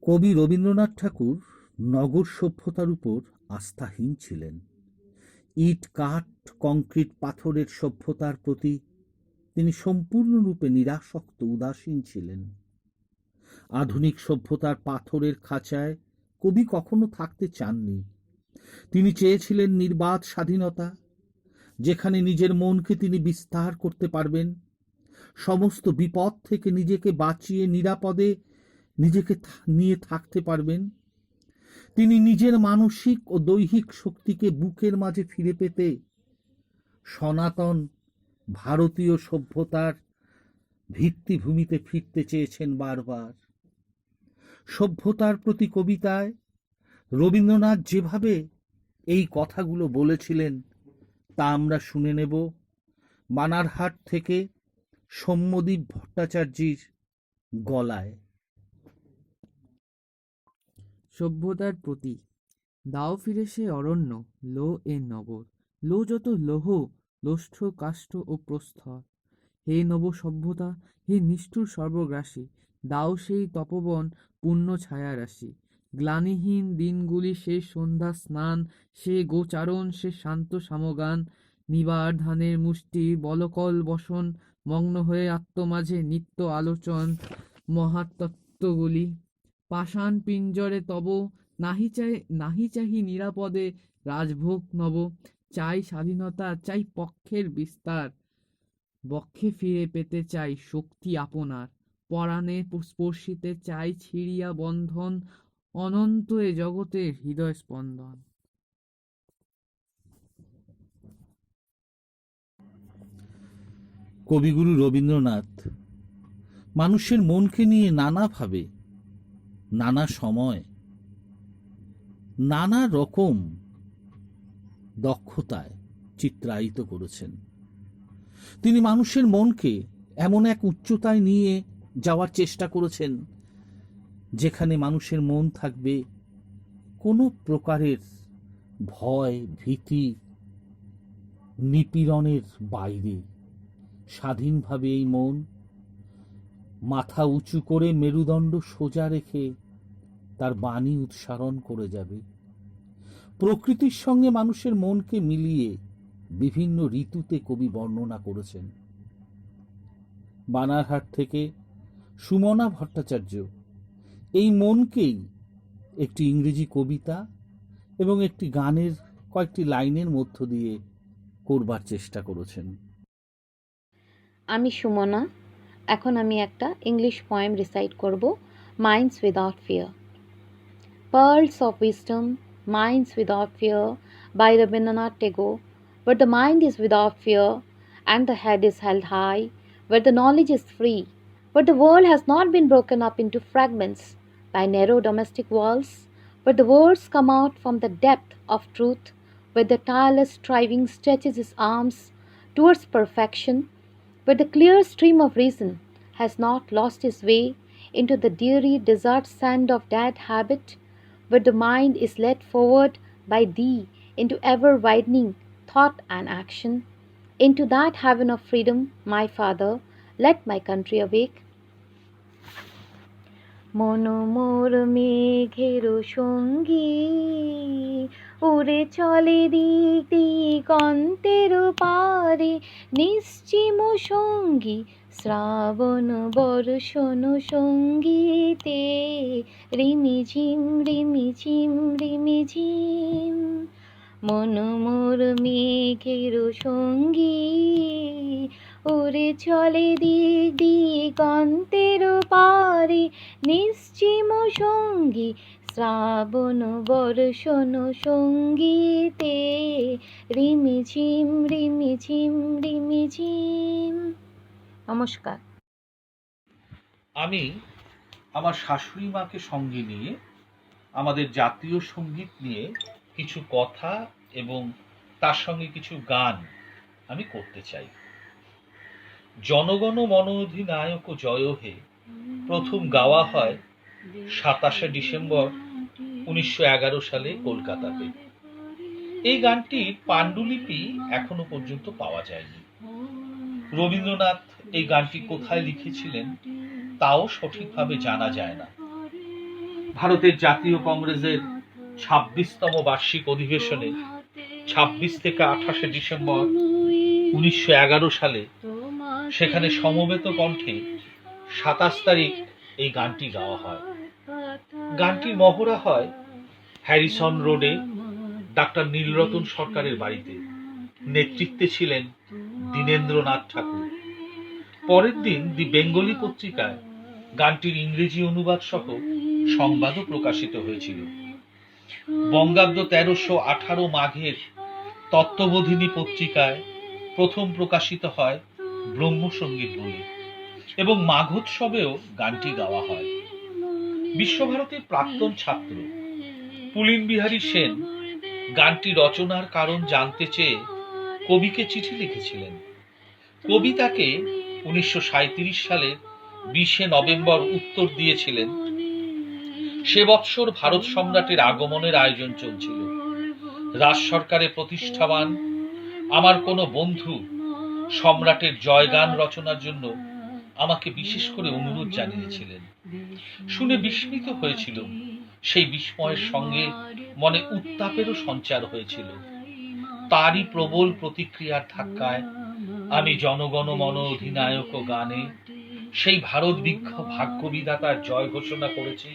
কবি রবীন্দ্রনাথ ঠাকুর নগর সভ্যতার উপর আস্থাহীন ছিলেন। ইট কাঠ কংক্রিট পাথরের সভ্যতার প্রতি তিনি সম্পূর্ণরূপে নিরাসক্ত উদাসীন ছিলেন। আধুনিক সভ্যতার পাথরের খাঁচায় কবি কখনো থাকতে চাননি। তিনি চেয়েছিলেন নির্বাদ স্বাধীনতা, যেখানে নিজের মনকে তিনি বিস্তার করতে পারবেন, সমস্ত বিপদ থেকে নিজেকে বাঁচিয়ে নিরাপদে নিজেকে নিয়ে থাকতে পারবেন। তিনি নিজের মানসিক ও দৈহিক শক্তিকে বুকের মাঝে ফিরে পেতে সনাতন ভারতীয় সভ্যতার ভিত্তিভূমিতে ফিরতে চেয়েছেন বারবার। সভ্যতার প্রতি কবিতায় রবীন্দ্রনাথ যেভাবে এই কথাগুলো বলেছিলেন তা আমরা শুনে নেব বানারহাট থেকে সৌম্যদীপ ভট্টাচার্যের গলায়। সভ্যতার প্রতি দাও ফিরে সে অরণ্য, লো এ নগর, লো যত লৌহ লোষ্ঠ কাষ্ঠ ও প্রস্তর। হে নব সভ্যতা, হে নিষ্ঠুর সর্বগ্রাসী, দাও সেই তপবন পূর্ণ ছায়া রাশি। গ্লানিহীন দিনগুলি সে সন্ধ্যা স্নান, সে গোচারণ, সে শান্ত সামগান। নিবার ধানের মুষ্টি বলকল বসন, মগ্ন হয়ে আত্মমাঝে নিত্য আলোচন মহাতত্ত্বগুলি। পাষাণ পিঞ্জরে তব নাহি চাহি নিরাপদে রাজভোগ নব। চাই স্বাধীনতা, চাই পক্ষের বিস্তার, বক্ষে ফিরে পেতে চাই শক্তি আপনার। পরাণে স্পর্শিতে চাই ছিড়িয়া বন্ধন, অনন্ত এ জগতের হৃদয় স্পন্দন। কবিগুরু রবীন্দ্রনাথ মানুষের মনকে নিয়ে নানাভাবে, নানা সময়, নানা রকম দক্ষতায় চিত্রায়িত করেছেন। তিনি মানুষের মনকে এমন এক উচ্চতায় নিয়ে যাওয়ার চেষ্টা করেছেন যেখানে মানুষের মন থাকবে কোনো প্রকারের ভয় ভীতি নিপীড়নের বাইরে। স্বাধীনভাবে এই মন মাথা উঁচু করে মেরুদণ্ড সোজা রেখে তার বাণী উচ্চারণ করে যাবে। প্রকৃতির সঙ্গে মানুষের মনকে মিলিয়ে বিভিন্ন ঋতুতে কবি বর্ণনা করেছেন। বানারহাট থেকে সুমনা ভট্টাচার্য এই মনকেই একটি ইংরেজি কবিতা এবং একটি গানের কয়েকটি লাইনের মধ্য দিয়ে করবার চেষ্টা করেছেন। আমি সুমনা, এখন আমি একটা ইংলিশ পোয়েম রিসাইট করব, minds without fear. Pearls of wisdom, minds without fear, by Rabindranath Tagore. But the mind is without fear, and the head is held high, where the knowledge is free. But the world has not been broken up into fragments by narrow domestic walls, but the words come out from the depth of truth, where the tireless striving stretches its arms towards perfection, where the clear stream of reason has not lost its way into the dreary desert sand of dead habit, but the mind is led forward by thee into ever-widening thought and action, into that heaven of freedom, my Father, let my country awake. মনোমোর মেঘের সঙ্গী, উড়ে চলে দিক দিগন্তের পারে, নিশ্চিম সঙ্গী শ্রাবণ বর্ষণ সঙ্গীতে, রিমিঝিম রিমিঝিম রিমিঝিম। মনোমোর মেঘের সঙ্গী, উড়ে চলে দিক দিগন্তের পারে, নিশ্চিম সঙ্গী শ্রাবণ বর্ষণ সঙ্গীতে, রিমিঝিম রিমিঝিম রিমিঝিম। নমস্কার। আমি আমার শাশুড়ি মাকে সঙ্গে নিয়ে আমাদের জাতীয় সঙ্গীত নিয়ে কিছু কথা এবং তার সঙ্গে কিছু গান আমি করতে চাই। জনগণ মন অধিনায়ক জয় হে প্রথম গাওয়া হয় 27শে ডিসেম্বর 1911 সালে কলকাতাতে। এই গানটির পাণ্ডুলিপি এখনো পর্যন্ত পাওয়া যায়নি। রবীন্দ্রনাথ এই গানটি কোথায় লিখেছিলেন তাও সঠিকভাবে জানা যায় না। ভারতের জাতীয় কংগ্রেসের ২৬তম বার্ষিক অধিবেশনে ২৬ থেকে ২৮ ডিসেম্বর ১৯১১ সালে সেখানে সমবেত কণ্ঠে ২৭ তারিখ এই গানটি গাওয়া হয়। গানটির মহড়া হয় হ্যারিসন রোডে ডাক্তার নীলরতন সরকারের বাড়িতে। নেতৃত্বে ছিলেন দীনেন্দ্রনাথ ঠাকুর। পরের দিন দি বেঙ্গলি পত্রিকায় গানটির ইংরেজি অনুবাদ সহ সংবাদও প্রকাশিত হয়েছিল। বঙ্গাব্দ ১৩১৮ মাঘের তত্ত্ববোধিনী পত্রিকায় প্রথম প্রকাশিত হয় ব্রহ্মসঙ্গীত বই এবং মাঘোৎসবেও গানটি গাওয়া হয়। বিশ্বভারতীর প্রাক্তন ছাত্র পুলিন বিহারী সেন গানটি রচনার কারণ জানতে চেয়ে কবিকে চিঠি লিখেছিলেন। কবি তাকে ১৯৩৭ সালের ২০ নভেম্বর উত্তর দিয়েছিলেন। সে বৎসর ভারত সম্রাটের আগমনের আয়োজন চলছিল। রাজ সরকারে প্রতিষ্ঠাবান আমার কোনো বন্ধু সম্রাটের জয়গান রচনার জন্য আমাকে বিশেষ করে অনুরোধ জানিয়েছিলেন। শুনে বিস্মিত হয়েছিল। সেই বিস্ময়ের সঙ্গে মনে উত্তাপেরও সঞ্চার হয়েছিল। তারই প্রবল প্রতিক্রিয়ার ধাক্কায় আমি জনগণমন অধিনায়ক গানে সেই ভারত ভাগ্য বিধাতার জয় ঘোষণা করেছি।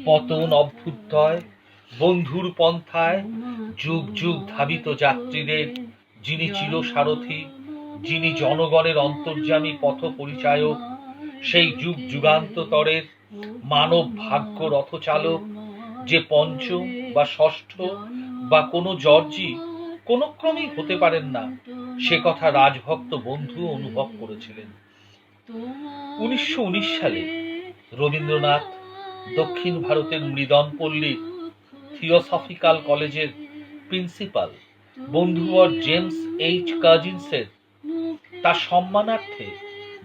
পতন অভ্যুদয় বন্ধুর পন্থায় যুগ যুগ ধাবিত যাত্রীদের যিনি চিরসারথী, যিনি জনগণের অন্তর্যামী পথ পরিচায়ক, সেই যুগ যুগান্তরের মানব ভাগ্য রথচালক, যে পঞ্চম বা ষষ্ঠ বা কোনো জর্জি কোনো ক্রমেই হতে পারেন না, সে কথা রাজভক্ত বন্ধু অনুভব করেছিলেন। ১৯১৯ সালে রবীন্দ্রনাথ দক্ষিণ ভারতের মৃদনপল্লীর থিওসফিক্যাল কলেজের প্রিন্সিপাল বন্ধুবর জেমস এইচ কাজিন্সের তার সম্মানার্থে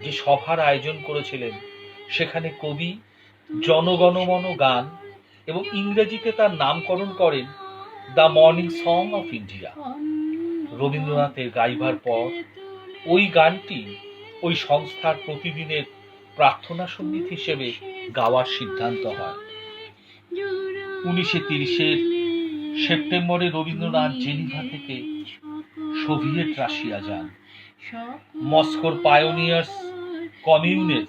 যে সভার আয়োজন করেছিলেন, সেখানে কবি জনগণমন গান এবং ইংরেজিতে তার নামকরণ করেন the morning song of India. রবীন্দ্রনাথের গাইবার পর ওই গানটি ওই সংস্থার প্রতিদিনের প্রার্থনা সঙ্গীত হিসেবে গাওয়ার সিদ্ধান্ত হয়। ১৯৩০ সেপ্টেম্বরে রবীন্দ্রনাথ জেনিভা থেকে সোভিয়েত রাশিয়া যান। মস্কোর পায়োনিয়ার্স কমিউনের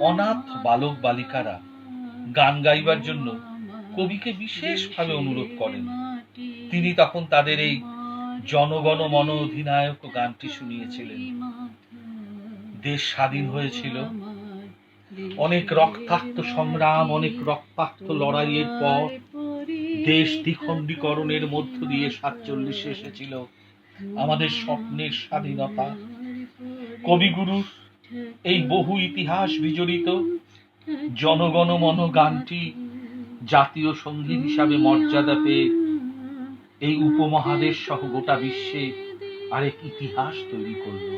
অনাথ বালক বালিকারা গান গাইবার জন্য কবিকে বিশেষভাবে অনুরোধ করেন। তিনি তখন তাদের এই জনগণমন অধিনায়ক গানটি শুনিয়েছিলেন। দেশ স্বাধীন হয়েছিল। অনেক রক্তাক্ত সংগ্রাম, অনেক রক্তাক্ত লড়াইয়ের পর দেশ দ্বিখণ্ডীকরণের মধ্য দিয়ে ৪৭ এসেছিল আমাদের স্বপ্নের স্বাধীনতা। কবিগুরুর এই বহু ইতিহাস বিজড়িত জনগণমন গানটি জাতীয় সঙ্গীত হিসাবে মর্যাদা পেয়ে এই উপমহাদেশ সহ গোটা বিশ্বে আরেক ইতিহাস তৈরি করল।